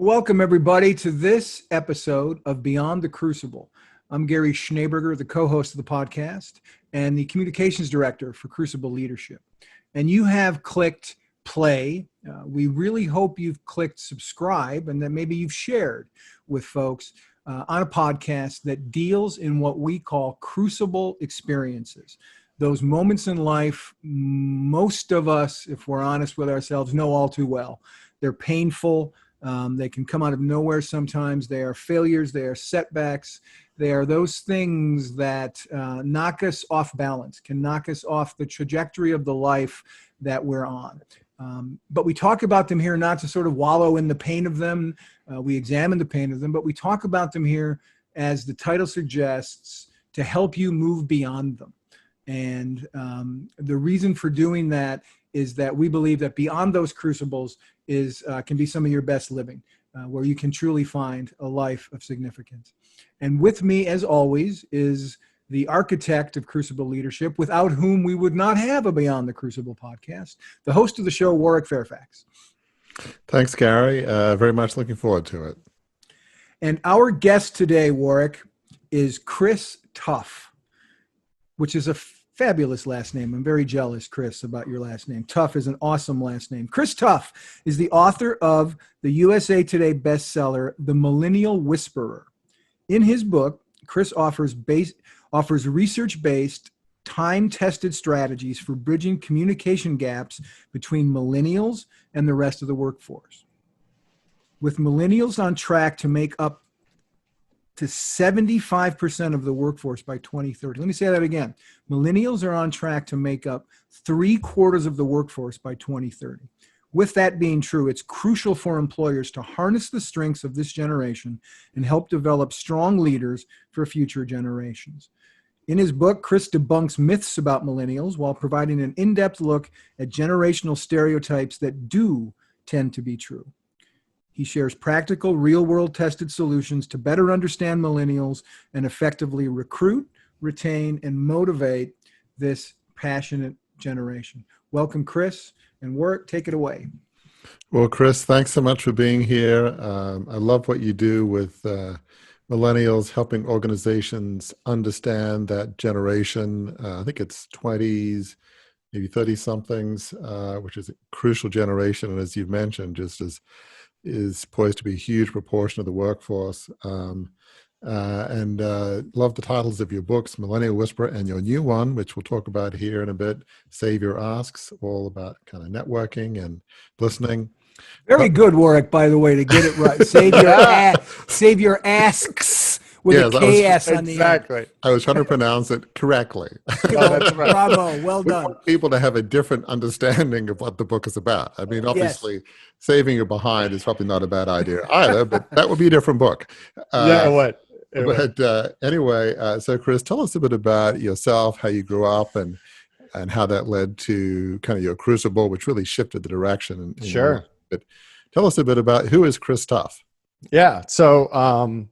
Welcome, everybody, to this episode of Beyond the Crucible. I'm Gary Schneeberger, the co-host of the podcast and the communications director for Crucible Leadership. And you have clicked play. We really hope you've clicked subscribe and that maybe you've shared with folks on a podcast that deals in what we call crucible experiences. Those moments in life, most of us, if we're honest with ourselves, know all too well. They're painful. They can come out of nowhere sometimes. They are failures. They are setbacks. They are those things that knock us off balance, can knock us off the trajectory of the life that we're on. But we talk about them here not to sort of wallow in the pain of them. We examine the pain of them, but we talk about them here, as the title suggests, to help you move beyond them. And the reason for doing that is that we believe that beyond those crucibles can be some of your best living, where you can truly find a life of significance. And with me, as always, is the architect of Crucible Leadership, without whom we would not have a Beyond the Crucible podcast, the host of the show, Warwick Fairfax. Thanks, Gary. Very much looking forward to it. And our guest today, Warwick, is Chris Tuff, which is a fabulous last name. I'm very jealous, Chris, about your last name. Tuff is an awesome last name. Chris Tuff is the author of the USA Today bestseller, The Millennial Whisperer. In his book, Chris offers research-based, time-tested strategies for bridging communication gaps between millennials and the rest of the workforce. With millennials on track to make up to 75% of the workforce by 2030. Let me say that again. Millennials are on track to make up 3/4 of the workforce by 2030. With that being true, it's crucial for employers to harness the strengths of this generation and help develop strong leaders for future generations. In his book, Chris debunks myths about millennials while providing an in-depth look at generational stereotypes that do tend to be true. He shares practical, real-world tested solutions to better understand millennials and effectively recruit, retain, and motivate this passionate generation. Welcome, Chris, and Warwick, take it away. Well, Chris, thanks so much for being here. I love what you do with millennials, helping organizations understand that generation. I think it's 20s, maybe 30-somethings, which is a crucial generation, and as you've mentioned, is poised to be a huge proportion of the workforce. And love the titles of your books, Millennial Whisperer, and your new one, which we'll talk about here in a bit, Save Your Asks, all about kind of networking and listening. Very good, Warwick, by the way, to get it right. Save your asks with a KS on the end. Exactly. I was trying to pronounce it correctly. That's right. Bravo. Well done. We want people to have a different understanding of what the book is about. I mean, obviously, saving your behind is probably not a bad idea either, but that would be a different book. Anyway, so Chris, tell us a bit about yourself, how you grew up, and how that led to kind of your Crucible, which really shifted the direction. Sure. But tell us a bit about who is Chris Tuff? Yeah. So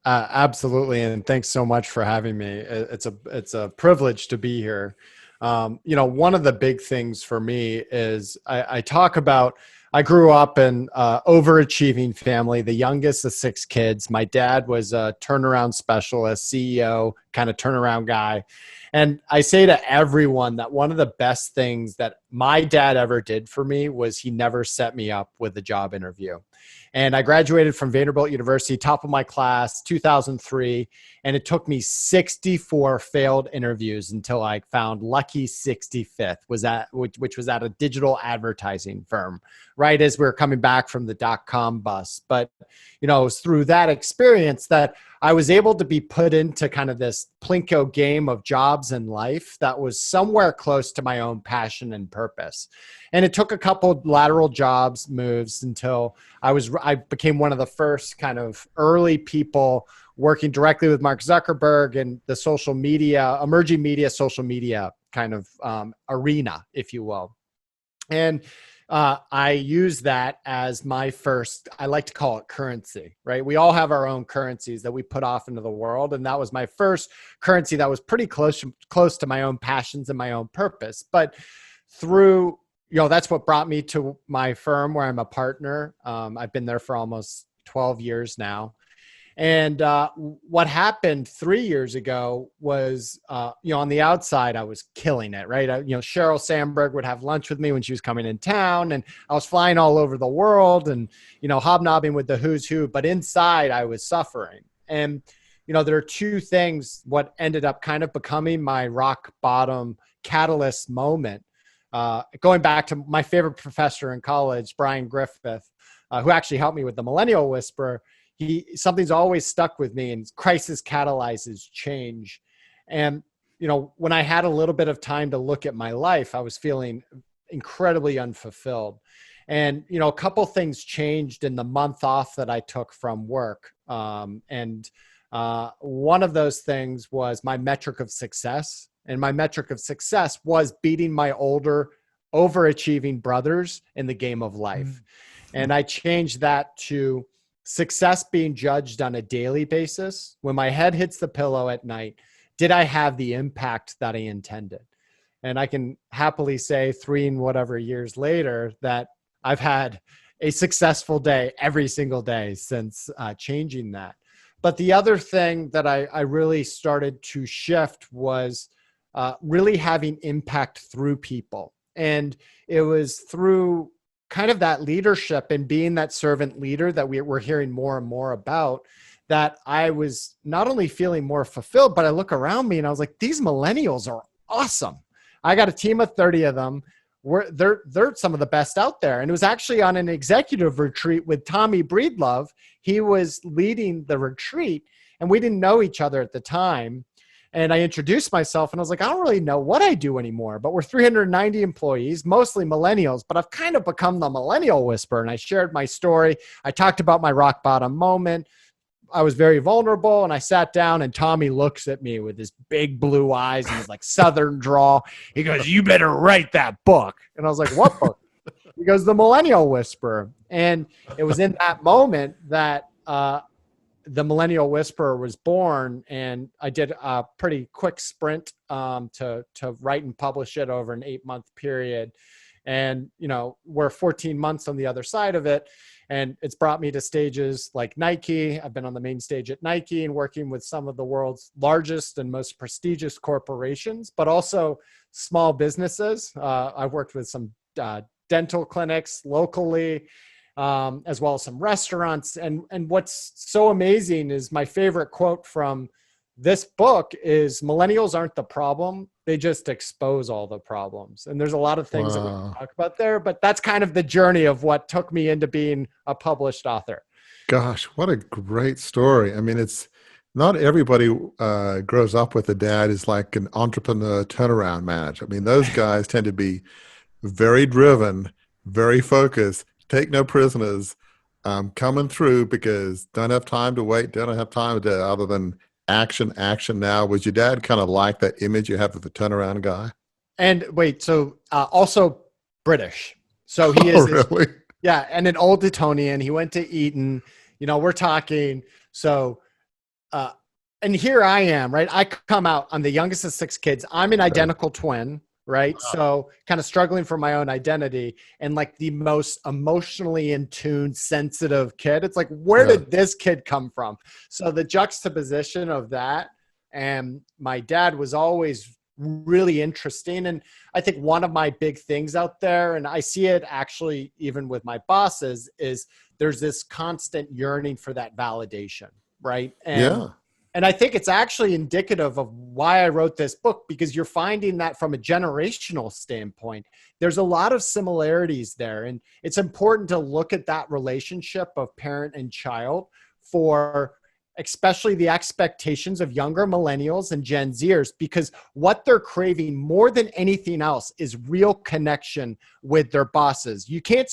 absolutely, and thanks so much for having me. It's a privilege to be here. One of the big things for me is I talk about. I grew up in an overachieving family, the youngest of 6 kids. My dad was a turnaround specialist, CEO, kind of turnaround guy. And I say to everyone that one of the best things that my dad ever did for me was he never set me up with a job interview. And I graduated from Vanderbilt University, top of my class, 2003. And it took me 64 failed interviews until I found lucky 65th, which was at a digital advertising firm, right as we were coming back from the dot-com bust. But, it was through that experience that I was able to be put into kind of this Plinko game of jobs and life that was somewhere close to my own passion and purpose. And it took a couple lateral jobs moves until I became one of the first kind of early people working directly with Mark Zuckerberg and the social media, emerging media, social media kind of arena, if you will. And I use that as my first, I like to call it currency, right? We all have our own currencies that we put off into the world. And that was my first currency that was pretty close to my own passions and my own purpose. But through, that's what brought me to my firm where I'm a partner. I've been there for almost 12 years now. And what happened 3 years ago was, on the outside, I was killing it, right? Sheryl Sandberg would have lunch with me when she was coming in town, and I was flying all over the world and, hobnobbing with the who's who. But inside, I was suffering. And, there are two things, what ended up kind of becoming my rock bottom catalyst moment. Going back to my favorite professor in college, Brian Griffith, who actually helped me with the Millennial Whisperer. Something's always stuck with me, and crisis catalyzes change. And, when I had a little bit of time to look at my life, I was feeling incredibly unfulfilled. And, a couple things changed in the month off that I took from work. And one of those things was my metric of success. And my metric of success was beating my older, overachieving brothers in the game of life. And I changed that to success being judged on a daily basis. When my head hits the pillow at night, did I have the impact that I intended? And I can happily say 3 and whatever years later that I've had a successful day every single day since changing that. But the other thing that I really started to shift was really having impact through people. And it was through kind of that leadership and being that servant leader that we're hearing more and more about, that I was not only feeling more fulfilled, but I look around me and I was like, these millennials are awesome. I got a team of 30 of them. They're some of the best out there. And it was actually on an executive retreat with Tommy Breedlove. He was leading the retreat and we didn't know each other at the time. And I introduced myself and I was like, I don't really know what I do anymore, but we're 390 employees, mostly millennials, but I've kind of become the Millennial Whisperer. And I shared my story. I talked about my rock bottom moment. I was very vulnerable and I sat down and Tommy looks at me with his big blue eyes and his like Southern drawl. He goes, you better write that book. And I was like, what book? He goes, The Millennial Whisperer. And it was in that moment that, the Millennial Whisperer was born, and I did a pretty quick sprint to write and publish it over an 8-month period. And, we're 14 months on the other side of it. And it's brought me to stages like Nike. I've been on the main stage at Nike and working with some of the world's largest and most prestigious corporations, but also small businesses. I've worked with some dental clinics locally, as well as some restaurants. And what's so amazing is my favorite quote from this book is millennials aren't the problem. They just expose all the problems. And there's a lot of things that we can talk about there, but that's kind of the journey of what took me into being a published author. Gosh, what a great story. I mean, it's not everybody grows up with a dad who's like an entrepreneur turnaround manager. I mean, those guys tend to be very driven, very focused, take no prisoners, coming through because don't have time to wait, don't have time to other than action now. Was your dad kind of like that image you have of the turnaround guy? And wait, so also British. So he is really? Yeah, and an old Etonian. He went to Eton. We're talking. So, and here I am, right? I come out. I'm the youngest of 6 kids. I'm an identical twin, right? Wow. So kind of struggling for my own identity and like the most emotionally in tune, sensitive kid. It's like, where did this kid come from? So the juxtaposition of that and my dad was always really interesting. And I think one of my big things out there, and I see it actually even with my bosses, is there's this constant yearning for that validation, right? And I think it's actually indicative of why I wrote this book, because you're finding that from a generational standpoint, there's a lot of similarities there. And it's important to look at that relationship of parent and child for especially the expectations of younger millennials and Gen Zers, because what they're craving more than anything else is real connection with their bosses. You can't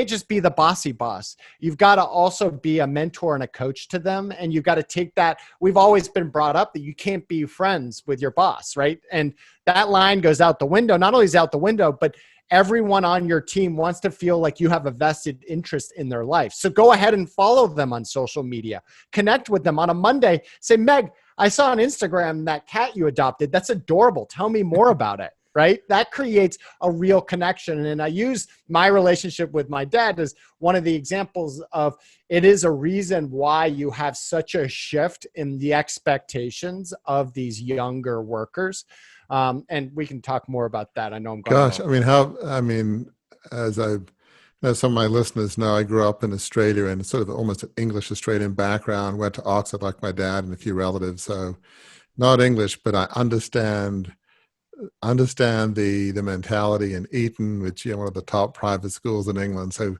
just be the bossy boss. You've got to also be a mentor and a coach to them. And you've got to take that. We've always been brought up that you can't be friends with your boss, right? And that line goes out the window. Not only is it out the window, but everyone on your team wants to feel like you have a vested interest in their life. So go ahead and follow them on social media. Connect with them on a Monday. Say, Meg, I saw on Instagram that cat you adopted. That's adorable. Tell me more about it. right? That creates a real connection. And I use my relationship with my dad as one of the examples of it is a reason why you have such a shift in the expectations of these younger workers. And we can talk more about that. I know I'm going Gosh, on. as some of my listeners know, I grew up in Australia in sort of almost an English Australian background, went to Oxford like my dad and a few relatives. So not English, but I understand the mentality in Eton, which, one of the top private schools in England. So,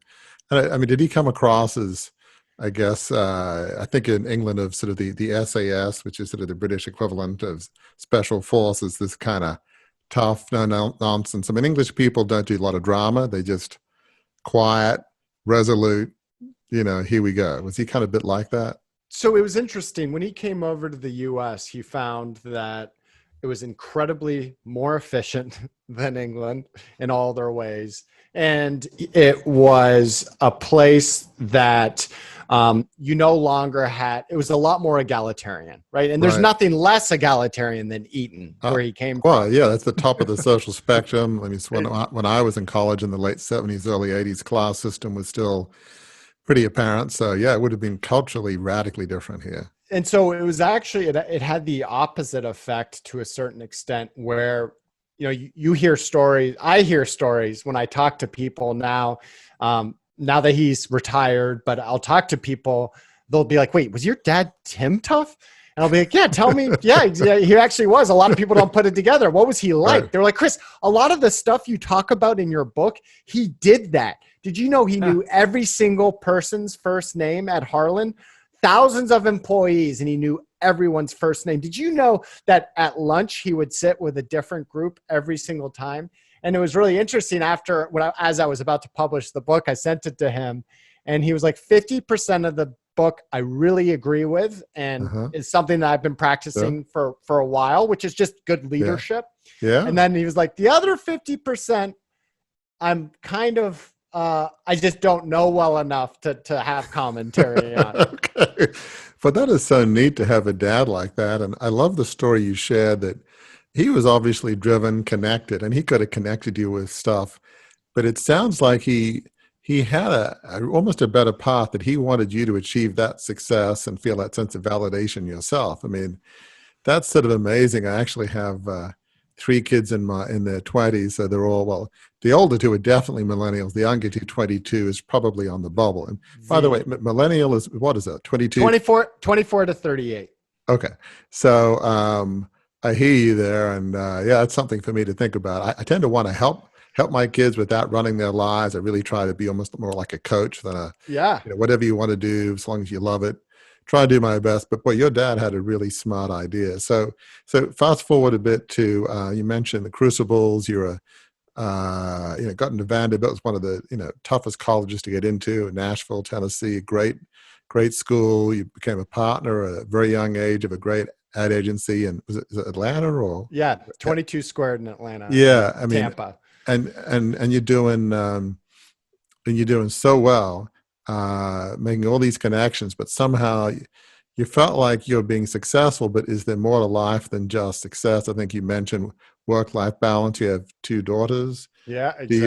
I mean, did he come across as, I guess, I think in England of sort of the SAS, which is sort of the British equivalent of special forces, this kind of tough, no nonsense. I mean, English people don't do a lot of drama. They just quiet, resolute, here we go. Was he kind of a bit like that? So it was interesting. When he came over to the US, he found that it was incredibly more efficient than England in all their ways. And it was a place that you no longer had, it was a lot more egalitarian, right? And there's nothing less egalitarian than Eton, where he came well, from. yeah, that's the top of the social spectrum. I mean, when I was in college in the late 70s, early 80s, class system was still pretty apparent. So, yeah, it would have been culturally radically different here. And so it was actually, it had the opposite effect to a certain extent where, you hear stories, I hear stories when I talk to people now, now that he's retired, but I'll talk to people, they'll be like, wait, was your dad Tim Tuff? And I'll be like, yeah, tell me. Yeah, he actually was. A lot of people don't put it together. What was he like? Right. They're like, Chris, a lot of the stuff you talk about in your book, he did that. Did you know he knew every single person's first name at Harlan? Thousands of employees, and he knew everyone's first name. Did you know that at lunch he would sit with a different group every single time? And it was really interesting as I was about to publish the book, I sent it to him and he was like, 50% of the book I really agree with and is something that I've been practicing for a while, which is just good leadership. Yeah. And then he was like, the other 50%, I'm kind of, I just don't know well enough to have commentary on. Okay. But that is so neat to have a dad like that. And I love the story you shared that he was obviously driven, connected, and he could have connected you with stuff. But it sounds like he had almost a better path, that he wanted you to achieve that success and feel that sense of validation yourself. I mean, that's sort of amazing. I actually have 3 kids in their 20s, so they're all, well, the older 2 are definitely millennials. The younger 2, 22, is probably on the bubble. And by the way, millennial is, what is that, 22? 24 to 38. Okay. So I hear you there, and that's something for me to think about. I tend to want to help my kids without running their lives. I really try to be almost more like a coach than whatever you want to do, as long as you love it. Try to do my best. But boy, your dad had a really smart idea. So fast forward a bit to you mentioned the Crucibles. You're got into Vanderbilt. It's one of the toughest colleges to get into in Nashville, Tennessee. Great school. You became a partner at a very young age of a great ad agency. And is it Atlanta or? Yeah, 22 Squared in Atlanta. Yeah, I mean Tampa. And you're doing so well, making all these connections, but somehow you felt like you're being successful. But is there more to life than just success? I think you mentioned work-life balance. You have 2 daughters. Yeah, exactly. Do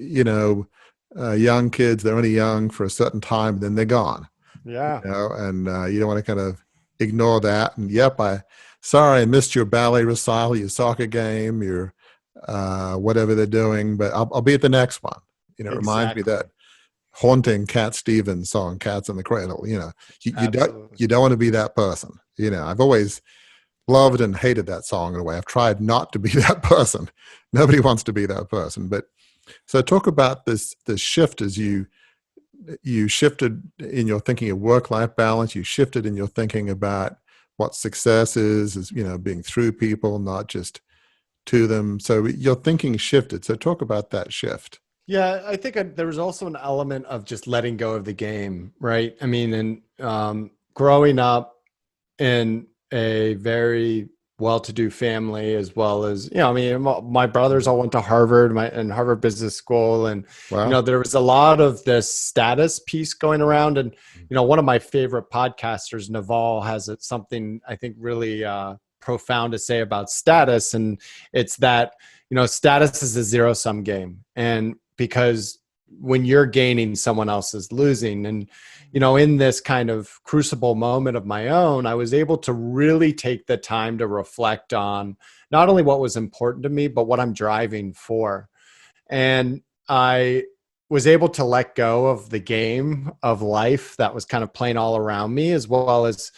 you? And young kids, they're only young for a certain time, then they're gone. Yeah. And you don't want to kind of ignore that. And sorry, I missed your ballet recital, your soccer game, your whatever they're doing, but I'll be at the next one. It reminds me of that haunting Cat Stevens song, "Cats in the Cradle." You don't want to be that person. I've always loved and hated that song in a way. I've tried not to be that person. Nobody wants to be that person. But so talk about this shift as you shifted in your thinking of work-life balance. You shifted in your thinking about what success is being through people, not just to them. So your thinking shifted. So talk about that shift. Yeah, I think there was also an element of just letting go of the game, right? I mean, and growing up in a very well-to-do family, as well as, my brothers all went to Harvard and Harvard Business School. And, wow. There was a lot of this status piece going around. And, one of my favorite podcasters, Naval, has something I think really profound to say about status. And it's that, status is a zero-sum game. And because when you're gaining, someone else is losing. And, in this kind of crucible moment of my own, I was able to really take the time to reflect on not only what was important to me, but what I'm driving for. And I was able to let go of the game of life that was kind of playing all around me, as well as,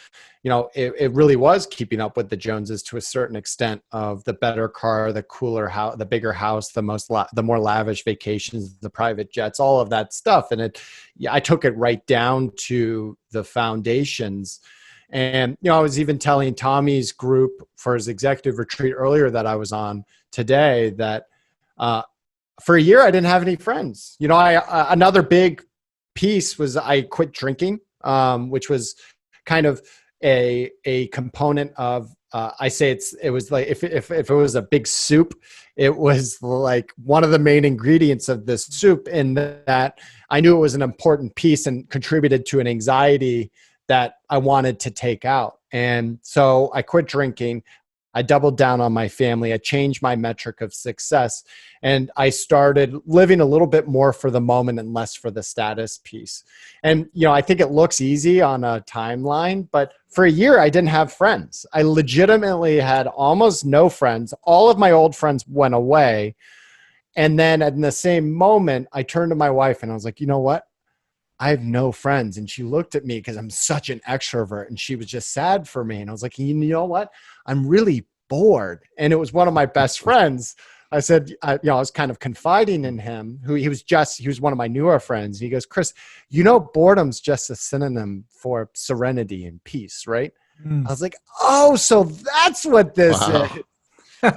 it really was keeping up with the Joneses to a certain extent, of the better car, the cooler house, the bigger house, the more lavish vacations, the private jets, all of that stuff. And I took it right down to the foundations. And, I was even telling Tommy's group for his executive retreat earlier that I was on today that, for a year, I didn't have any friends. Another big piece was I quit drinking, which was kind of a component of, I say it was like, if it was a big soup, it was like one of the main ingredients of this soup, in that I knew it was an important piece and contributed to an anxiety that I wanted to take out. And so I quit drinking. I doubled down on my family. I changed my metric of success, and I started living a little bit more for the moment and less for the status piece. And, I think it looks easy on a timeline, but for a year, I didn't have friends. I legitimately had almost no friends. All of my old friends went away. And then in the same moment, I turned to my wife and I was like, you know what? I have no friends. And she looked at me because I'm such an extrovert, and she was just sad for me. And I was like, you know what? I'm really bored. And it was one of my best friends. I said, I was kind of confiding in him, he was one of my newer friends. And he goes, Chris, boredom's just a synonym for serenity and peace, right? I was like, oh, so that's what this is.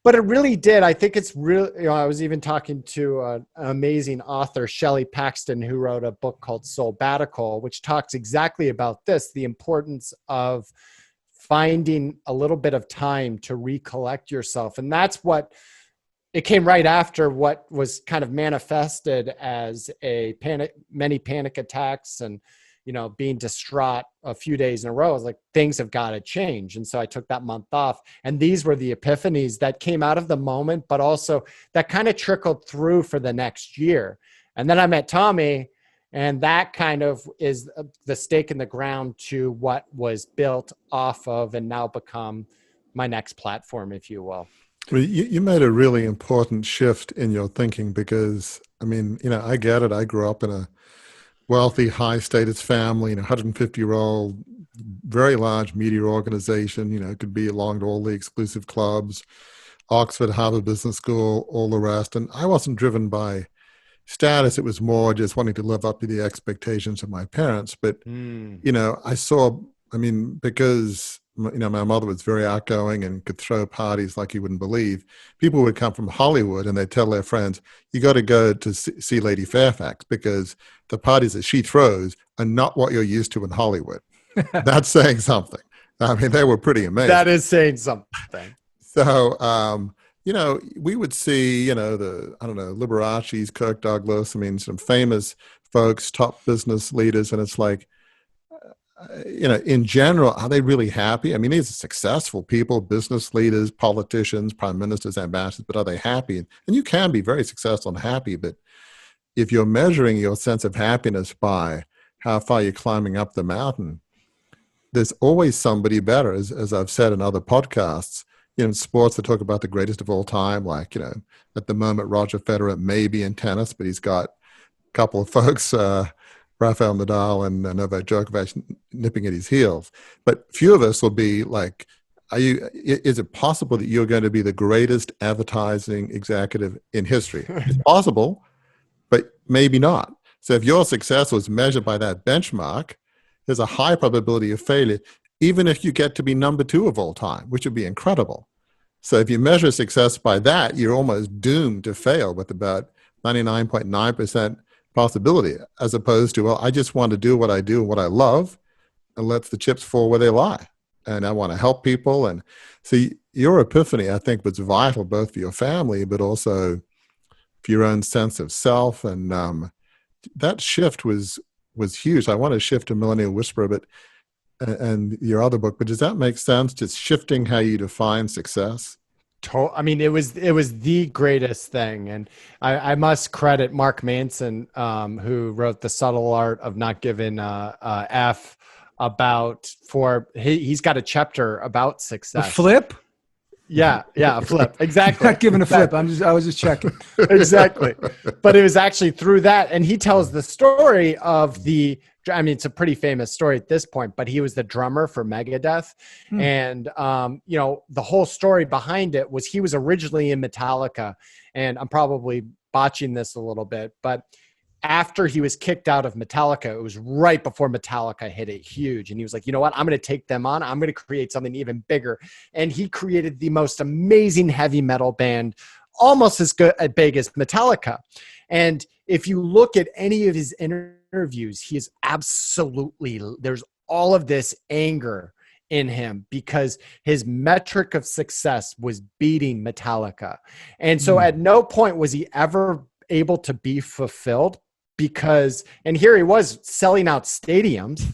But it really did. I think it's real. I was even talking to an amazing author, Shelley Paxton, who wrote a book called Soulbatical, which talks exactly about this, the importance of finding a little bit of time to recollect yourself. And that's what it came right after what was kind of manifested as many panic attacks and, being distraught a few days in a row. I was like, things have got to change. And so I took that month off. And these were the epiphanies that came out of the moment, but also that kind of trickled through for the next year. And then I met Tommy, and that kind of is the stake in the ground to what was built off of and now become my next platform, if you will. Well, you made a really important shift in your thinking because, I get it. I grew up in a wealthy, high-status family, 150-year-old, very large media organization. It could be along to all the exclusive clubs, Oxford, Harvard Business School, all the rest. And I wasn't driven by status. It was more just wanting to live up to the expectations of my parents. But, I saw, because my mother was very outgoing and could throw parties like you wouldn't believe. People would come from Hollywood and they'd tell their friends, you got to go to see Lady Fairfax because the parties that she throws are not what you're used to in Hollywood. That's saying something. They were pretty amazing. That is saying something. So, we would see, Liberace's, Kirk Douglas, some famous folks, top business leaders. And it's like, in general, are they really happy? These are successful people, business leaders, politicians, prime ministers, ambassadors, but are they happy? And you can be very successful and happy, but if you're measuring your sense of happiness by how far you're climbing up the mountain, there's always somebody better, as I've said in other podcasts. In sports, they talk about the greatest of all time, like, at the moment, Roger Federer may be in tennis, but he's got a couple of folks, Rafael Nadal and Novak Djokovic nipping at his heels. But few of us will be like, is it possible that you're going to be the greatest advertising executive in history? It's possible, but maybe not. So if your success was measured by that benchmark, there's a high probability of failure, even if you get to be number 2 of all time, which would be incredible. So if you measure success by that, you're almost doomed to fail with about 99.9% possibility, as opposed to, well, I just want to do what I do and what I love and let the chips fall where they lie. And I want to help people. And see, your epiphany, I think, was vital both for your family, but also for your own sense of self. And that shift was huge. I want to shift to Millennial Whisperer, but and your other book, but does that make sense? Just shifting how you define success? I mean, it was the greatest thing, and I must credit Mark Manson, who wrote The Subtle Art of Not Giving F he's got a chapter about A success. flip? Yeah, a flip. Exactly. Not giving a flip. Exactly. I was just checking. Exactly. But it was actually through that, and he tells the story of I mean, it's a pretty famous story at this point, but he was the drummer for Megadeth. And, the whole story behind it was he was originally in Metallica, and I'm probably botching this a little bit, but after he was kicked out of Metallica, it was right before Metallica hit it huge. And he was like, you know what? I'm going to take them on. I'm going to create something even bigger. And he created the most amazing heavy metal band, almost as big as Metallica. And if you look at any of his interviews, he is there's all of this anger in him because his metric of success was beating Metallica. And so at no point was he ever able to be fulfilled and here he was selling out stadiums,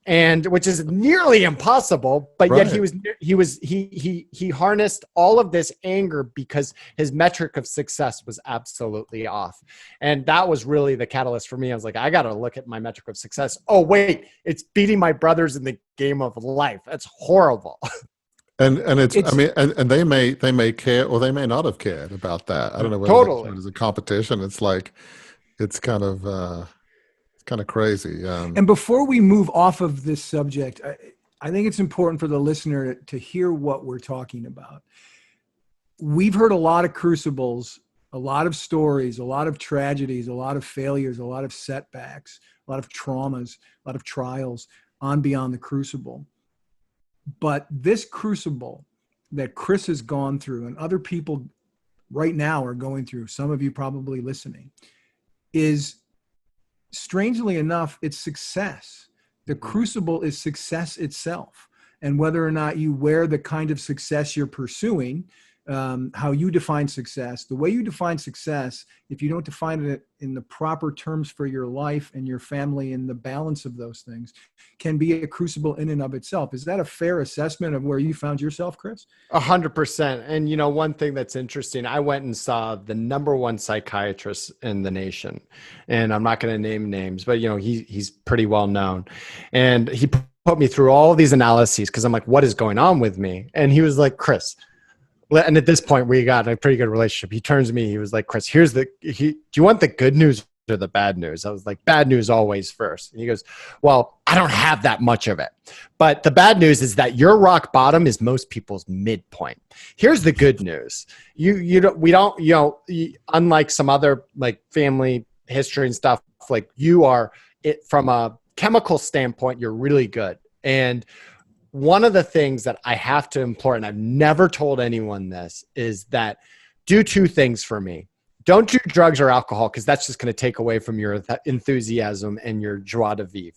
and which is nearly impossible, but right. Yet he harnessed all of this anger because his metric of success was absolutely off. And that was really the catalyst for me. I was like, I got to look at my metric of success. Oh wait, it's beating my brothers in the game of life. That's horrible. And I mean, and they may care or they may not have cared about that. I don't know whether Totally. it was a competition. It's kind of crazy. And before we move off of this subject, I think it's important for the listener to hear what we're talking about. We've heard a lot of crucibles, a lot of stories, a lot of tragedies, a lot of failures, a lot of setbacks, a lot of traumas, a lot of trials on Beyond the Crucible. But this crucible that Chris has gone through and other people right now are going through, some of you probably listening, is strangely enough, it's success. The crucible is success itself. And whether or not you wear the kind of success you're pursuing, how you define success, the way you define success, if you don't define it in the proper terms for your life and your family and the balance of those things, can be a crucible in and of itself. Is that a fair assessment of where you found yourself, Chris? 100%. And one thing that's interesting, I went and saw the #1 psychiatrist in the nation, and I'm not going to name names, but he's pretty well known, and he put me through all these analyses because I'm like, what is going on with me? And he was like, Chris. And at this point, we got a pretty good relationship. He turns to me. He was like, Chris, do you want the good news or the bad news? I was like, bad news always first. And he goes, well, I don't have that much of it. But the bad news is that your rock bottom is most people's midpoint. Here's the good news. Unlike some other like family history and stuff, like you are from a chemical standpoint, you're really good. And one of the things that I have to implore, and I've never told anyone this, is that do two things for me. Don't do drugs or alcohol because that's just going to take away from your enthusiasm and your joie de vivre.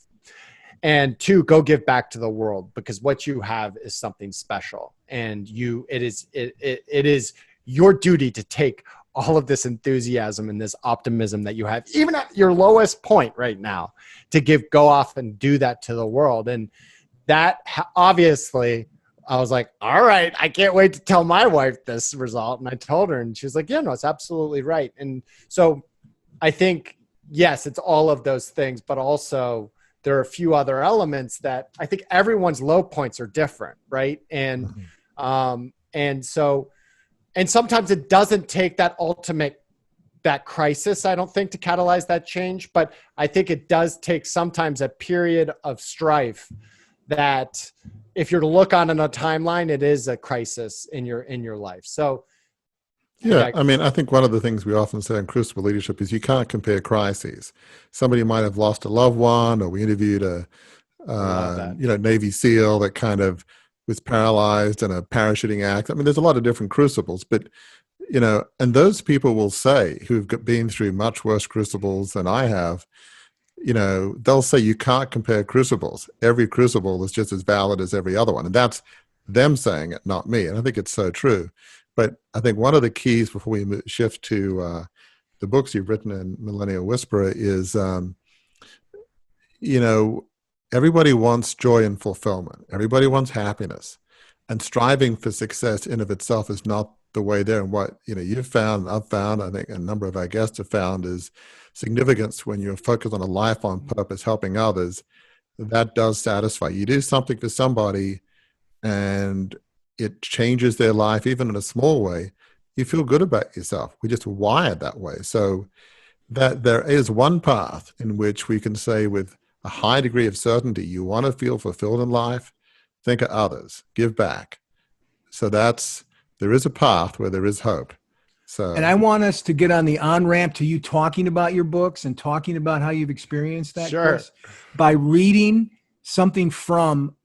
And two, go give back to the world because what you have is something special. And it is your duty to take all of this enthusiasm and this optimism that you have, even at your lowest point right now, to go off and do that to the world. And that obviously, I was like, all right, I can't wait to tell my wife this result. And I told her, and she was like, yeah, no, it's absolutely right. And so I think, yes, it's all of those things, but also there are a few other elements that I think everyone's low points are different. Right. And, and sometimes it doesn't take that crisis, I don't think, to catalyze that change, but I think it does take sometimes a period of strife that if you're to look on in a timeline, it is a crisis in your life. So yeah, I mean, I think one of the things we often say in Crucible leadership is you can't compare crises. Somebody might have lost a loved one, or we interviewed a Navy SEAL that kind of was paralyzed in a parachuting act. I mean, there's a lot of different crucibles, but and those people will say, who've been through much worse crucibles than I have, they'll say you can't compare crucibles. Every crucible is just as valid as every other one. And that's them saying it, not me. And I think it's so true. But I think one of the keys before we shift to the books you've written in Millennial Whisperer is, everybody wants joy and fulfillment. Everybody wants happiness. And striving for success in of itself is not the way there. And what, you've found, I've found, I think a number of our guests have found is significance when you're focused on a life on purpose, helping others, that does satisfy. You do something for somebody and it changes their life, even in a small way. You feel good about yourself. We're just wired that way. So that there is one path in which we can say with a high degree of certainty, you want to feel fulfilled in life, think of others, give back. So there is a path where there is hope. So, and I want us to get on the on-ramp to you talking about your books and talking about how you've experienced that, Sure. Chris, by reading something from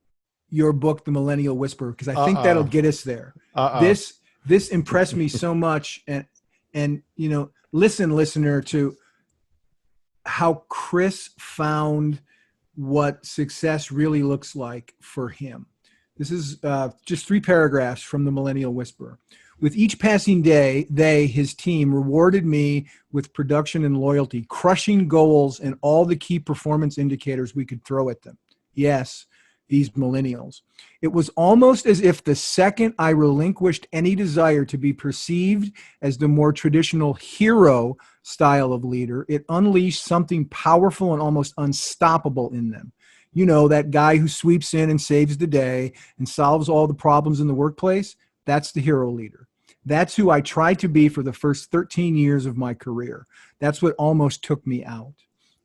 your book, The Millennial Whisperer, because I think that'll get us there. This impressed me so much. And listen, listener, to how Chris found what success really looks like for him. This is just 3 paragraphs from The Millennial Whisperer. With each passing day, his team, rewarded me with production and loyalty, crushing goals and all the key performance indicators we could throw at them. Yes, these millennials. It was almost as if the second I relinquished any desire to be perceived as the more traditional hero style of leader, it unleashed something powerful and almost unstoppable in them. That guy who sweeps in and saves the day and solves all the problems in the workplace, that's the hero leader. That's who I tried to be for the first 13 years of my career. That's what almost took me out.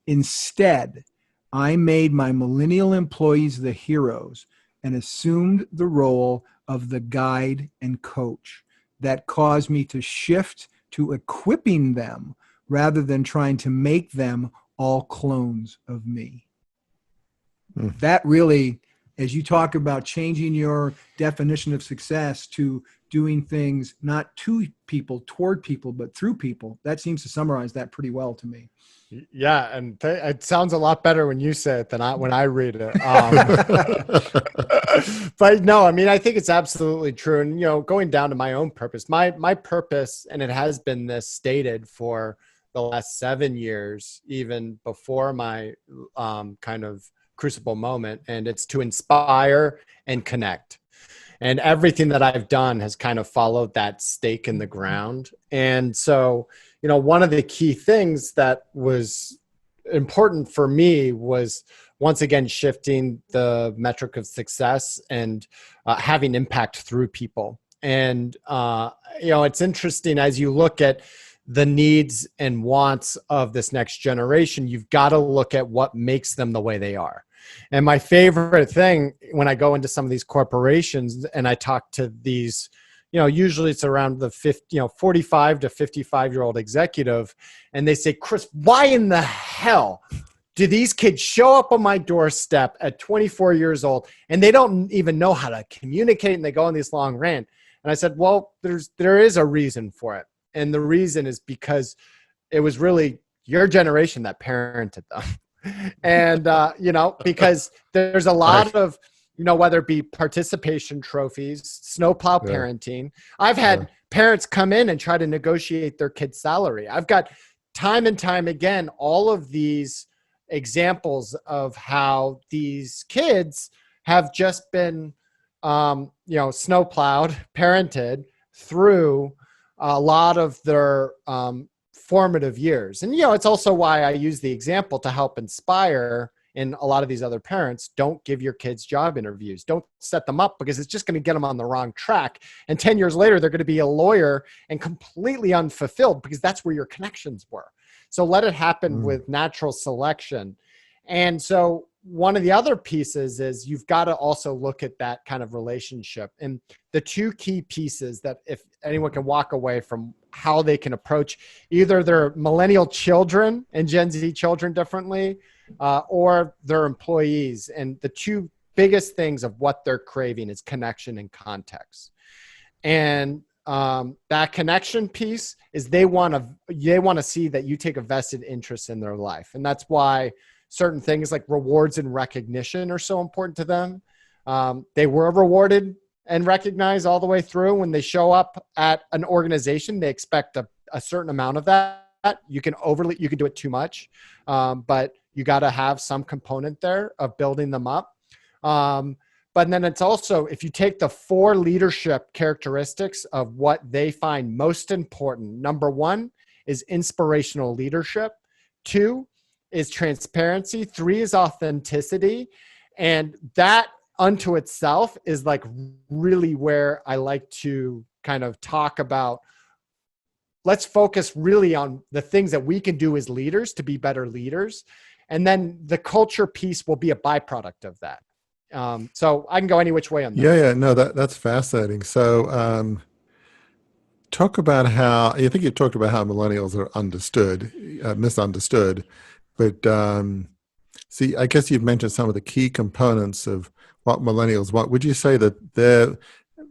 Instead, I made my millennial employees the heroes and assumed the role of the guide and coach. That caused me to shift to equipping them rather than trying to make them all clones of me. That really, as you talk about changing your definition of success to doing things not to people, toward people, but through people, that seems to summarize that pretty well to me. Yeah, and it sounds a lot better when you say it than when I read it. But no, I mean, I think it's absolutely true. And going down to my own purpose, my purpose, and it has been this stated for the last 7 years, even before my kind of Crucible moment, and it's to inspire and connect. And everything that I've done has kind of followed that stake in the ground. And so, one of the key things that was important for me was, once again, shifting the metric of success and having impact through people. And, it's interesting as you look at the needs and wants of this next generation, you've got to look at what makes them the way they are. And my favorite thing when I go into some of these corporations and I talk to these, usually it's around the 45 to 55-year-old executive, and they say, Chris, why in the hell do these kids show up on my doorstep at 24 years old and they don't even know how to communicate and they go on these long rant? And I said, well, there is a reason for it. And the reason is because it was really your generation that parented them. And, because there's a lot of, whether it be participation trophies, snowplow parenting. I've had parents come in and try to negotiate their kid's salary. I've got time and time again, all of these examples of how these kids have just been, snowplowed, parented through a lot of their, formative years. And, it's also why I use the example to help inspire in a lot of these other parents. Don't give your kids job interviews. Don't set them up, because it's just going to get them on the wrong track. And 10 years later, they're going to be a lawyer and completely unfulfilled, because that's where your connections were. So let it happen with natural selection. And so one of the other pieces is you've got to also look at that kind of relationship. And the 2 key pieces that if anyone can walk away from how they can approach either their millennial children and Gen Z children differently, or their employees. And the 2 biggest things of what they're craving is connection and context. And that connection piece is they want to see that you take a vested interest in their life. And that's why certain things like rewards and recognition are so important to them. They were rewarded and recognized all the way through. When they show up at an organization, they expect a certain amount of that. You can do it too much, but you got to have some component there of building them up. But then it's also, if you take the 4 leadership characteristics of what they find most important, number 1 is inspirational leadership. 2 is transparency. 3 is authenticity. And that unto itself is like really where I like to kind of talk about, let's focus really on the things that we can do as leaders to be better leaders. And then the culture piece will be a byproduct of that. So I can go any which way on that. Yeah, no, that's fascinating. So talk about how, I think you talked about how millennials are misunderstood, but see, I guess you've mentioned some of the key components of what millennials want. Would you say that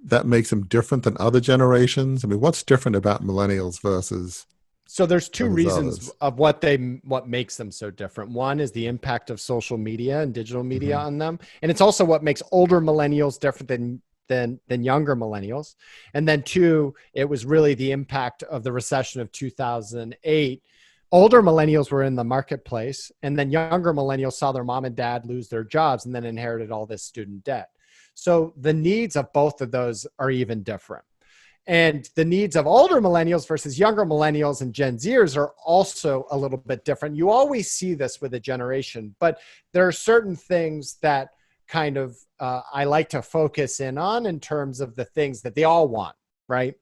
that makes them different than other generations? I mean, what's different about millennials versus? So there's 2 reasons others? of what makes them so different. One is the impact of social media and digital media on them. And it's also what makes older millennials different than younger millennials. And then 2, it was really the impact of the recession of 2008. Older millennials were in the marketplace, and then younger millennials saw their mom and dad lose their jobs and then inherited all this student debt. So the needs of both of those are even different. And the needs of older millennials versus younger millennials and Gen Zers are also a little bit different. You always see this with a generation, but there are certain things that kind of I like to focus in on in terms of the things that they all want, right?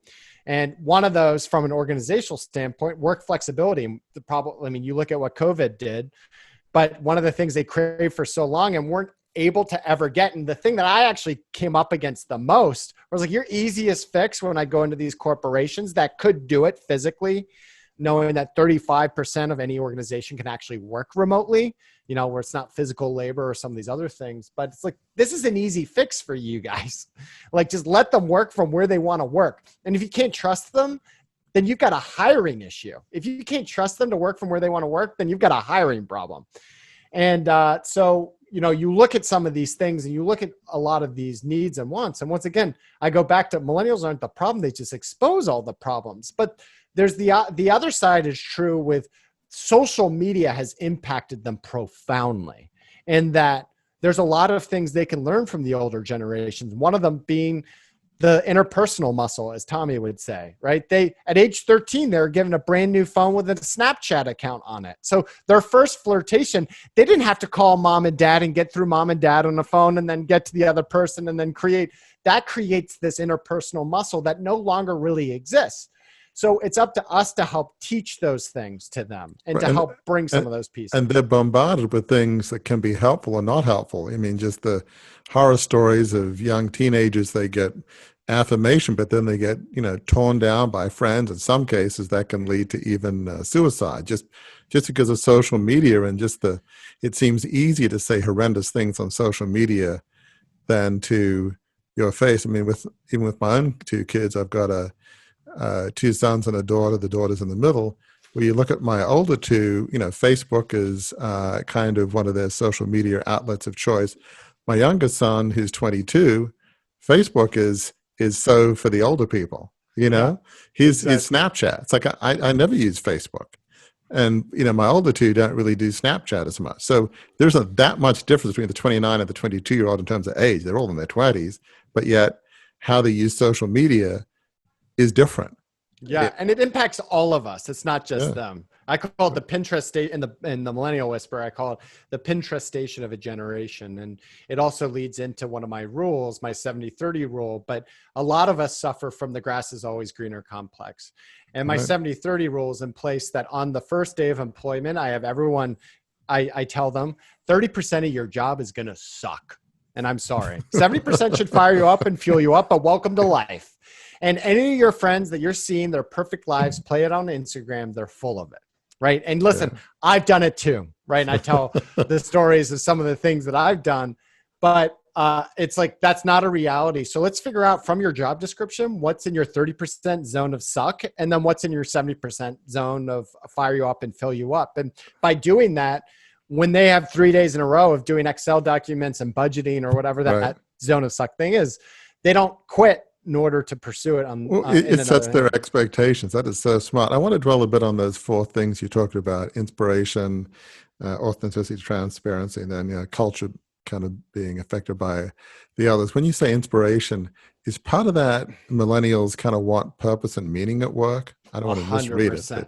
And one of those, from an organizational standpoint, work flexibility. You look at what COVID did, but one of the things they craved for so long and weren't able to ever get, and the thing that I actually came up against the most was like your easiest fix when I go into these corporations that could do it physically, knowing that 35% of any organization can actually work remotely, where it's not physical labor or some of these other things. But it's like, this is an easy fix for you guys. Like, just let them work from where they want to work. And if you can't trust them, then you've got a hiring issue. If you can't trust them to work from where they want to work, then you've got a hiring problem. And so, you look at some of these things and you look at a lot of these needs and wants. And once again, I go back to millennials aren't the problem. They just expose all the problems. But there's the other side is true with social media has impacted them profoundly, and that there's a lot of things they can learn from the older generations. One of them being the interpersonal muscle, as Tommy would say, right? At age 13, they were given a brand new phone with a Snapchat account on it. So their first flirtation, they didn't have to call mom and dad and get through mom and dad on the phone and then get to the other person and then creates this interpersonal muscle that no longer really exists. So it's up to us to help teach those things to them and to help bring some of those pieces. And they're bombarded with things that can be helpful or not helpful. I mean, just the horror stories of young teenagers, they get affirmation, but then they get, torn down by friends. In some cases, that can lead to even suicide, just because of social media and it seems easier to say horrendous things on social media than to your face. I mean, even with my own 2 kids, I've got 2 sons and a daughter. The daughter's in the middle. Where you look at my older 2, Facebook is kind of one of their social media outlets of choice. My younger son, who's 22, Facebook is so for the older people. He's Snapchat. It's like I never use Facebook, and my older 2 don't really do Snapchat as much. So there isn't that much difference between the 29 and the 22-year-old in terms of age. They're all in their 20s, but yet how they use social media is different. Yeah, and it impacts all of us. It's not just them. I call it the Pinterest state in the Millennial Whisperer. I call it the Pinterest station of a generation. And it also leads into one of my rules, my 70-30 rule. But a lot of us suffer from the grass is always greener complex. And my 70-30 rule is in place that on the first day of employment, I have everyone, I tell them 30% of your job is going to suck. And I'm sorry. 70% should fire you up and fuel you up, but welcome to life. And any of your friends that you're seeing their perfect lives, play it on Instagram, they're full of it, right? And listen, I've done it too, right? And I tell the stories of some of the things that I've done, but it's like, that's not a reality. So let's figure out from your job description, what's in your 30% zone of suck, and then what's in your 70% zone of fire you up and fill you up. And by doing that, when they have 3 days in a row of doing Excel documents and budgeting or whatever that zone of suck thing is, they don't quit in order to pursue it. It sets their expectations. That is so smart. I want to dwell a bit on those 4 things you talked about: inspiration, authenticity, transparency, and then culture kind of being affected by the others. When you say inspiration, is part of that millennials kind of want purpose and meaning at work? I don't want to misread it.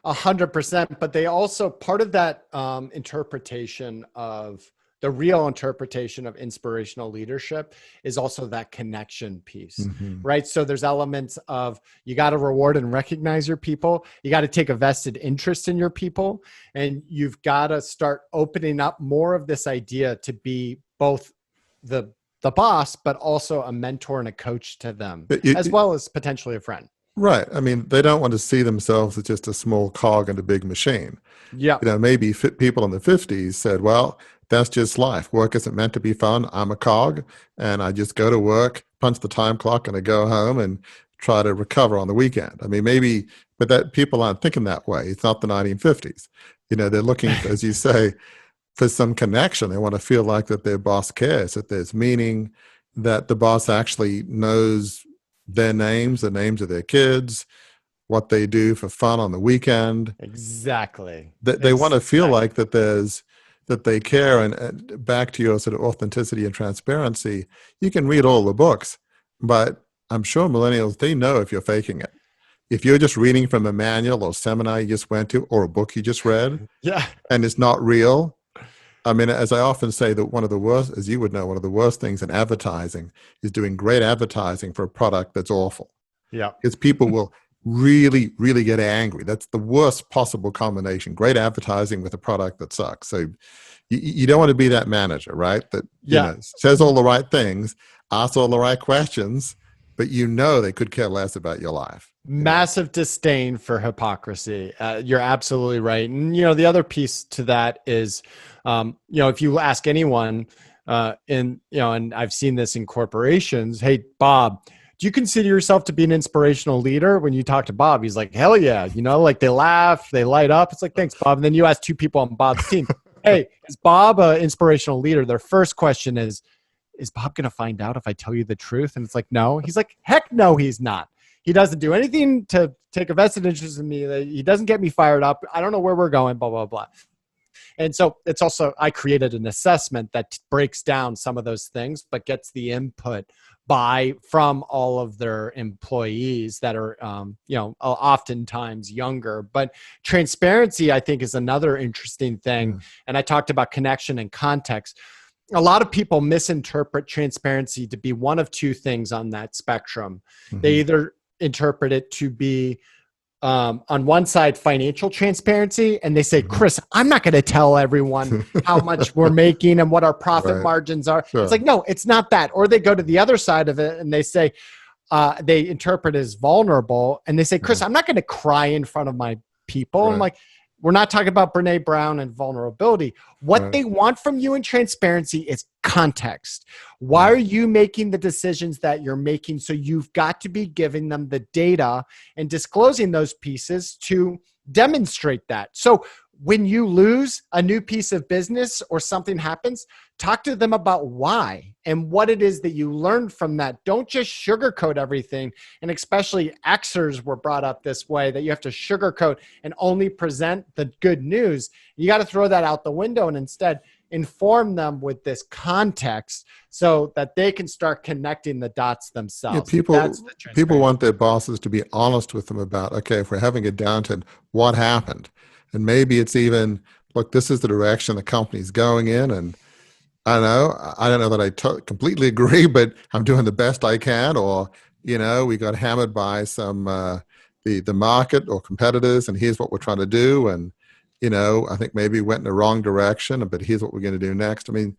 100%. But they also, part of that interpretation of the real interpretation of inspirational leadership is also that connection piece, right? So there's elements of, you got to reward and recognize your people. You got to take a vested interest in your people. And you've got to start opening up more of this idea to be both the boss, but also a mentor and a coach to them, as well as potentially a friend. Right. I mean, they don't want to see themselves as just a small cog in a big machine. Yeah. Maybe people in the 50s said, well, that's just life. Work isn't meant to be fun. I'm a cog, and I just go to work, punch the time clock, and I go home and try to recover on the weekend. I mean, maybe, but that people aren't thinking that way. It's not the 1950s. They're looking, as you say, for some connection. They want to feel like that their boss cares, that there's meaning, that the boss actually knows their names, the names of their kids, what they do for fun on the weekend. Exactly. They want to feel like that they care. And back to your sort of authenticity and transparency, you can read all the books, but I'm sure millennials, they know if you're faking it. If you're just reading from a manual or seminar you just went to, or a book you just read, and it's not real. I mean, as I often say, that one of the worst, as you would know, one of the worst things in advertising is doing great advertising for a product that's awful. Yeah. Because people will really, really get angry. That's the worst possible combination. Great advertising with a product that sucks. So you don't want to be that manager, right? That says all the right things, asks all the right questions, but they could care less about your life. Massive disdain for hypocrisy. You're absolutely right. And, the other piece to that is, if you ask anyone and I've seen this in corporations, hey, Bob, do you consider yourself to be an inspirational leader? When you talk to Bob, he's like, hell yeah. Like they laugh, they light up. It's like, thanks, Bob. And then you ask two people on Bob's team, hey, is Bob an inspirational leader? Their first question is Bob going to find out if I tell you the truth? And it's like, no. He's like, heck no, he's not. He doesn't do anything to take a vested interest in me. He doesn't get me fired up. I don't know where we're going, blah, blah, blah. And so it's also, I created an assessment that breaks down some of those things, but gets the input from all of their employees that are, oftentimes younger. But transparency, I think, is another interesting thing. And I talked about connection and context. A lot of people misinterpret transparency to be one of two things on that spectrum. They either interpret it to be on one side, financial transparency, and they say, Chris, I'm not going to tell everyone how much we're making and what our profit margins are. Sure. It's like, no, it's not that. Or they go to the other side of it and they say, they interpret as vulnerable, and they say, Chris, I'm not going to cry in front of my people. I'm like, we're not talking about Brene Brown and vulnerability. What they want from you in transparency is context. Why are you making the decisions that you're making? So you've got to be giving them the data and disclosing those pieces to demonstrate that. So when you lose a new piece of business or something happens, talk to them about why and what it is that you learned from that. Don't just sugarcoat everything. And especially Xers were brought up this way, that you have to sugarcoat and only present the good news. You got to throw that out the window and instead inform them with this context so that they can start connecting the dots themselves. Yeah, people want their bosses to be honest with them about, okay, if we're having a downturn, what happened? And maybe it's even, look, this is the direction the company's going in. And I don't know that I completely agree, but I'm doing the best I can. Or, we got hammered by some, the market or competitors, and here's what we're trying to do. And, I think maybe went in the wrong direction, but here's what we're going to do next. I mean,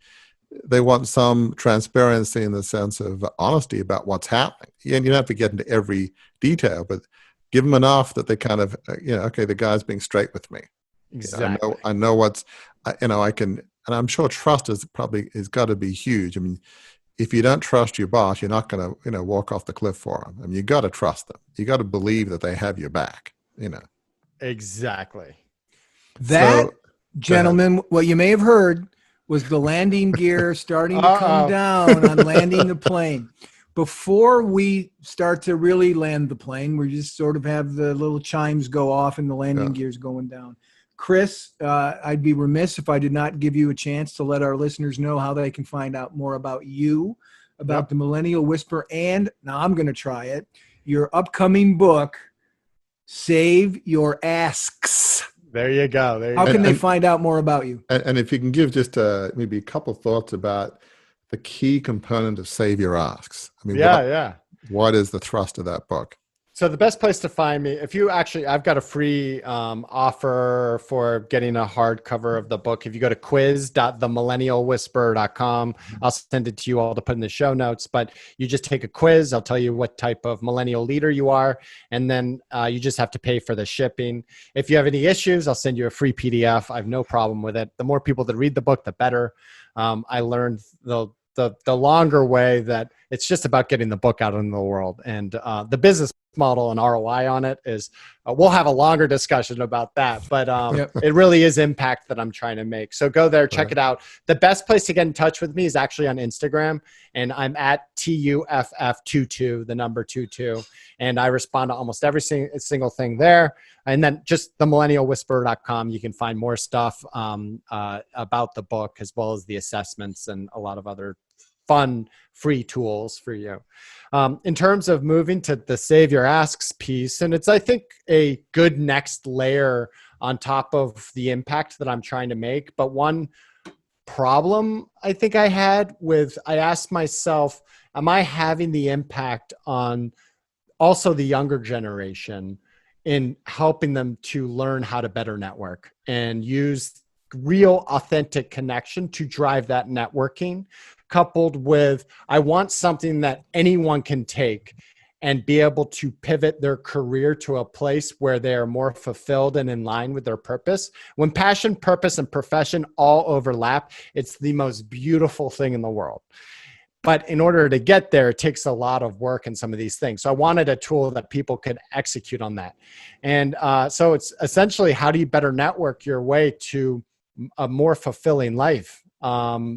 they want some transparency in the sense of honesty about what's happening. And you don't have to get into every detail, but give them enough that they kind of, okay, the guy's being straight with me. Exactly. I know what's, I can, and I'm sure trust is got to be huge. I mean, if you don't trust your boss, you're not going to, walk off the cliff for them. I mean, you got to trust them. You got to believe that they have your back, Exactly. That, gentlemen, what you may have heard was the landing gear starting to come down on landing the plane. Before we start to really land the plane, we just sort of have the little chimes go off and the landing gears going down. Chris, I'd be remiss if I did not give you a chance to let our listeners know how they can find out more about you, about the Millennial Whisperer, and now I'm going to try it, your upcoming book, Save Your Asks. There you go. How can they find out more about you? And if you can give just maybe a couple thoughts about the key component of Save Your Asks. I mean, what is the thrust of that book? So the best place to find me, if you actually, I've got a free offer for getting a hardcover of the book. If you go to quiz.themillennialwhisperer.com, I'll send it to you all to put in the show notes, but you just take a quiz. I'll tell you what type of millennial leader you are. And then you just have to pay for the shipping. If you have any issues, I'll send you a free PDF. I have no problem with it. The more people that read the book, the better. I learned the longer way that it's just about getting the book out in the world, and the business model and ROI on it is, we'll have a longer discussion about that, but it really is impact that I'm trying to make. So go there, check it out. The best place to get in touch with me is actually on Instagram, and I'm at TUFF22, the number 22. And I respond to almost every single thing there. And then just themillennialwhisperer.com, you can find more stuff about the book, as well as the assessments and a lot of other fun free tools for you. In terms of moving to the Save Your Asks piece, and it's, I think, a good next layer on top of the impact that I'm trying to make. But one problem I think I had I asked myself, am I having the impact on also the younger generation in helping them to learn how to better network and use real authentic connection to drive that networking, coupled with, I want something that anyone can take and be able to pivot their career to a place where they are more fulfilled and in line with their purpose. When passion, purpose, and profession all overlap, it's the most beautiful thing in the world. But in order to get there, it takes a lot of work in some of these things. So I wanted a tool that people could execute on that. And so it's essentially, how do you better network your way to a more fulfilling life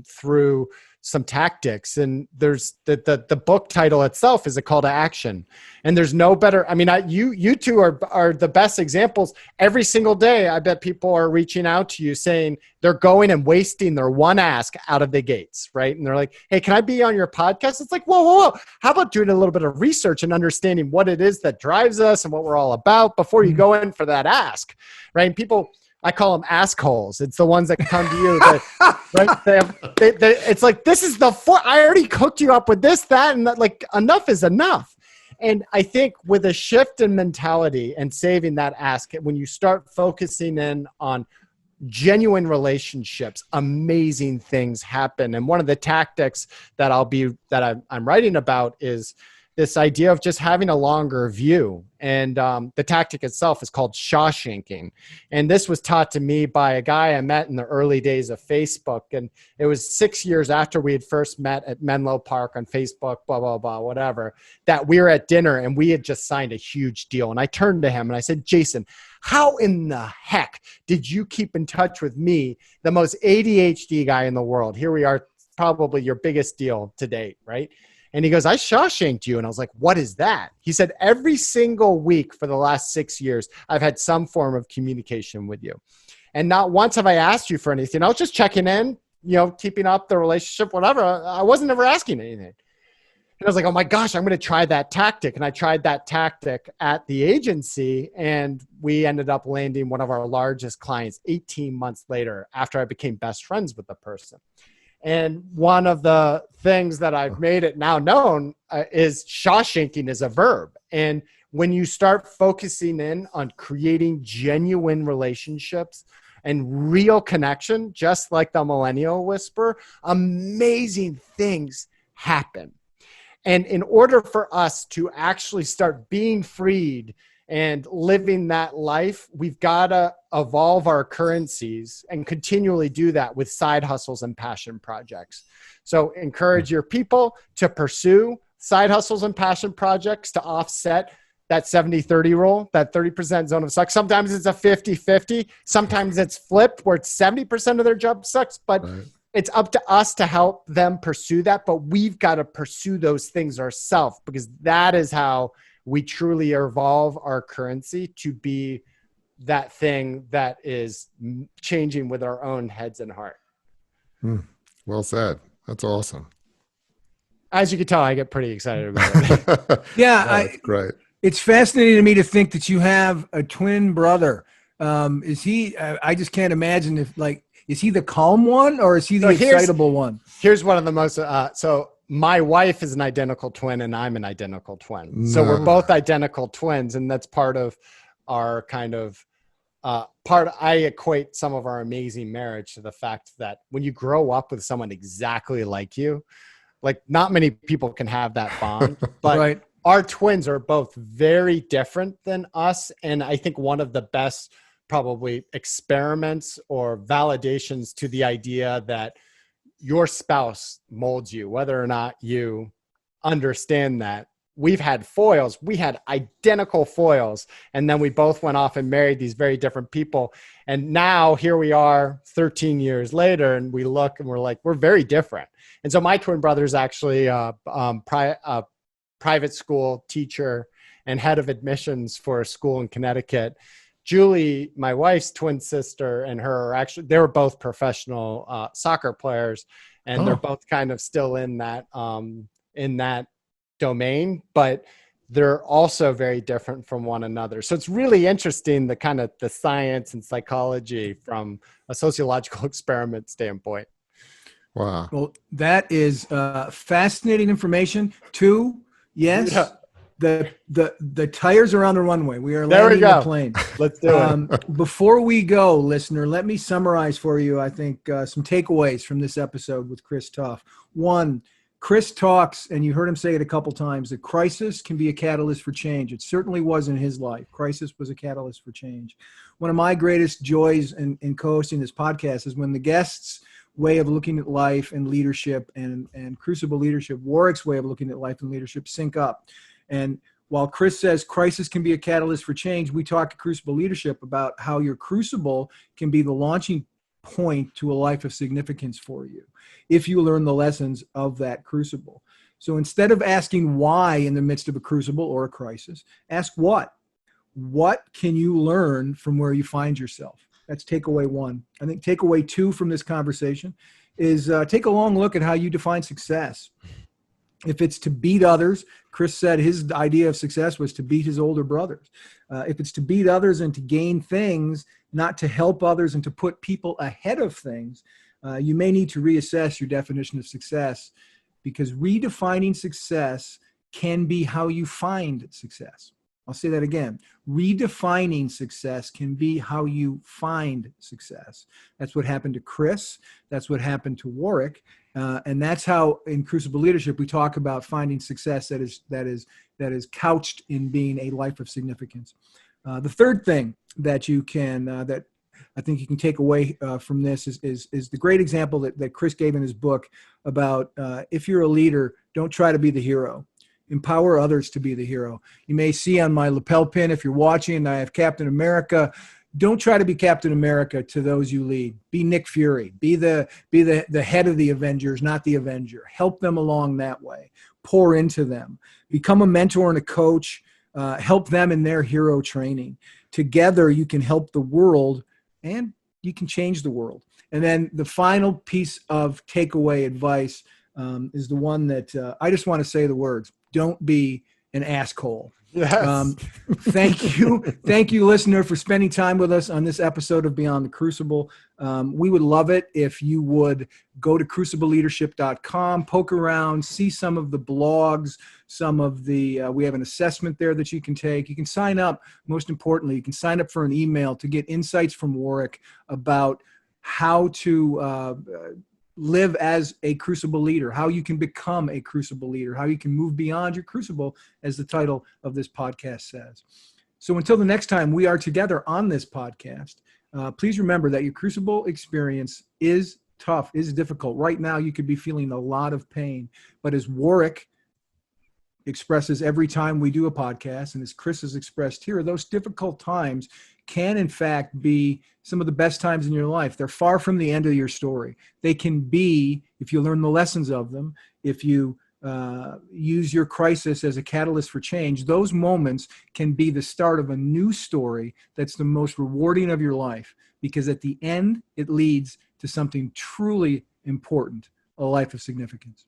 through some tactics? And there's the book title itself is a call to action, and there's no better. I mean, you two are the best examples. Every single day, I bet people are reaching out to you saying they're going and wasting their one ask out of the gates, right? And they're like, "Hey, can I be on your podcast?" It's like, whoa. How about doing a little bit of research and understanding what it is that drives us and what we're all about before you go in for that ask, right? And people, I call them ask holes. It's the ones that come to you. Right? It's like, this is I already cooked you up with this, that, and that. Like, enough is enough. And I think with a shift in mentality and saving that ask, when you start focusing in on genuine relationships, amazing things happen. And one of the tactics that I'm writing about is this idea of just having a longer view. And the tactic itself is called Shawshanking. And this was taught to me by a guy I met in the early days of Facebook. And it was 6 years after we had first met at Menlo Park on Facebook, blah, blah, blah, whatever, that we were at dinner and we had just signed a huge deal. And I turned to him and I said, "Jason, how in the heck did you keep in touch with me, the most ADHD guy in the world? Here we are, probably your biggest deal to date," right? And he goes, "I Shawshanked you." And I was like, "What is that?" He said, "Every single week for the last 6 years, I've had some form of communication with you. And not once have I asked you for anything. I was just checking in, keeping up the relationship, whatever. I wasn't ever asking anything." And I was like, "Oh my gosh, I'm going to try that tactic." And I tried that tactic at the agency, and we ended up landing one of our largest clients 18 months later after I became best friends with the person. And one of the things that I've made it now known is Shawshanking is a verb. And when you start focusing in on creating genuine relationships and real connection, just like the Millennial Whisperer, amazing things happen. And in order for us to actually start being freed and living that life, we've got to evolve our currencies and continually do that with side hustles and passion projects. So encourage your people to pursue side hustles and passion projects to offset that 70-30 rule, that 30% zone of suck. Sometimes it's a 50-50. Sometimes it's flipped where it's 70% of their job sucks, but it's up to us to help them pursue that. But we've got to pursue those things ourselves, because that is how we truly evolve our currency to be that thing that is changing with our own heads and heart. Well said. That's awesome. As you can tell, I get pretty excited about it. Yeah, That's great. it's fascinating to me to think that you have a twin brother. Is he? I just can't imagine if is he the calm one or is he the excitable one? Here's one of the most. So my wife is an identical twin, and I'm an identical twin. So we're both identical twins, and that's part of our kind of I equate some of our amazing marriage to the fact that when you grow up with someone exactly like you, like not many people can have that bond, but Right. Our twins are both very different than us. And I think one of the best probably experiments or validations to the idea that your spouse molds you, whether or not you understand that. We've had foils. We had identical foils. And then we both went off and married these very different people. And now here we are 13 years later, and we look and we're like, we're very different. And so my twin brother is actually a private school teacher and head of admissions for a school in Connecticut. Julie, my wife's twin sister, and her are actually, they were both professional soccer players, and they're both kind of still in that domain, but they're also very different from one another. So it's really interesting, the kind of the science and psychology from a sociological experiment standpoint. Wow. Well, that is fascinating information. Two, yes. Yeah. The tires are on the runway. We are There we landing go. the plane. Let's do it. Before we go, listener, let me summarize for you, I think, some takeaways from this episode with Chris Tuff. One, Chris talks, and you heard him say it a couple times, that crisis can be a catalyst for change. It certainly was in his life. Crisis was a catalyst for change. One of my greatest joys in co-hosting this podcast is when the guests' way of looking at life and leadership and Crucible leadership, Warwick's way of looking at life and leadership sync up. And while Chris says crisis can be a catalyst for change, we talk at Crucible Leadership about how your Crucible can be the launching point to a life of significance for you if you learn the lessons of that Crucible. So instead of asking why in the midst of a Crucible or a crisis, ask what. What can you learn from where you find yourself? That's takeaway one. I think takeaway two from this conversation is take a long look at how you define success. If it's to beat others, Chris said his idea of success was to beat his older brothers. If it's to beat others and to gain things, not to help others and to put people ahead of things, you may need to reassess your definition of success, because redefining success can be how you find success. I'll say that again. Redefining success can be how you find success. That's what happened to Chris. That's what happened to Warwick. And that's how in Crucible Leadership we talk about finding success that is couched in being a life of significance. The third thing that you can that I think you can take away from this is the great example that Chris gave in his book about if you're a leader, don't try to be the hero. Empower others to be the hero. You may see on my lapel pin, if you're watching, I have Captain America. Don't try to be Captain America to those you lead. Be Nick Fury. Be the head of the Avengers, not the Avenger. Help them along that way. Pour into them. Become a mentor and a coach. Help them in their hero training. Together, you can help the world and you can change the world. And then the final piece of takeaway advice is the one that I just want to say the words. Don't be an asshole. Yes. Thank you, listener, for spending time with us on this episode of Beyond the Crucible. We would love it if you would go to crucibleleadership.com, poke around, see some of the blogs, some of the, we have an assessment there that you can take. You can sign up. Most importantly, you can sign up for an email to get insights from Warwick about how to live as a Crucible leader, how you can become a Crucible leader, how you can move beyond your Crucible, as the title of this podcast says. So until the next time we are together on this podcast, please remember that your Crucible experience is tough, is difficult. Right now, you could be feeling a lot of pain, but as Warwick expresses every time we do a podcast, and as Chris has expressed here, those difficult times can in fact be some of the best times in your life. They're far from the end of your story. They can be, if you learn the lessons of them, if you use your crisis as a catalyst for change, those moments can be the start of a new story that's the most rewarding of your life, because at the end, it leads to something truly important, a life of significance.